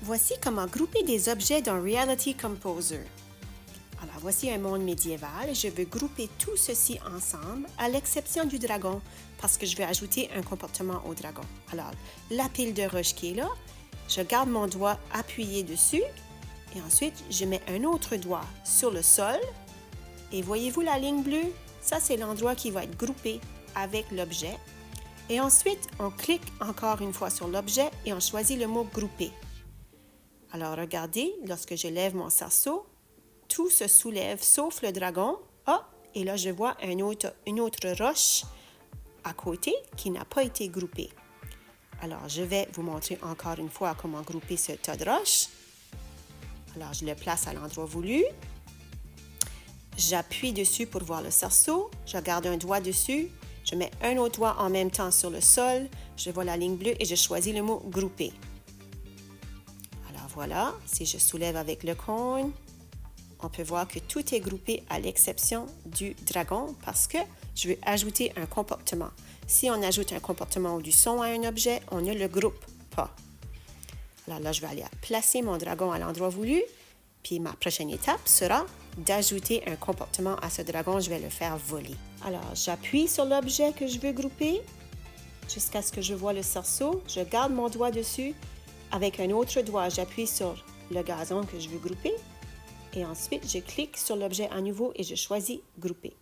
Voici comment grouper des objets dans Reality Composer. Alors, voici un monde médiéval et je veux grouper tout ceci ensemble, à l'exception du dragon, parce que je veux ajouter un comportement au dragon. Alors, la pile de roches qui est là, je garde mon doigt appuyé dessus et ensuite, je mets un autre doigt sur le sol. Et voyez-vous la ligne bleue? Ça, c'est l'endroit qui va être groupé avec l'objet. Et ensuite, on clique encore une fois sur l'objet et on choisit le mot « grouper ». Alors, regardez, lorsque je lève mon cerceau, tout se soulève sauf le dragon. Ah, et là, je vois une autre roche à côté qui n'a pas été groupée. Alors, je vais vous montrer encore une fois comment grouper ce tas de roches. Alors, je le place à l'endroit voulu. J'appuie dessus pour voir le cerceau. Je garde un doigt dessus. Je mets un autre doigt en même temps sur le sol. Je vois la ligne bleue et je choisis le mot « grouper ». Alors voilà, si je soulève avec le cône, on peut voir que tout est groupé à l'exception du dragon parce que je veux ajouter un comportement. Si on ajoute un comportement ou du son à un objet, on ne le groupe pas. Alors là, je vais aller placer mon dragon à l'endroit voulu. Puis ma prochaine étape sera d'ajouter un comportement à ce dragon. Je vais le faire voler. Alors, j'appuie sur l'objet que je veux grouper jusqu'à ce que je vois le cerceau. Je garde mon doigt dessus. Avec un autre doigt, j'appuie sur le gazon que je veux grouper. Et ensuite, je clique sur l'objet à nouveau et je choisis « Grouper ».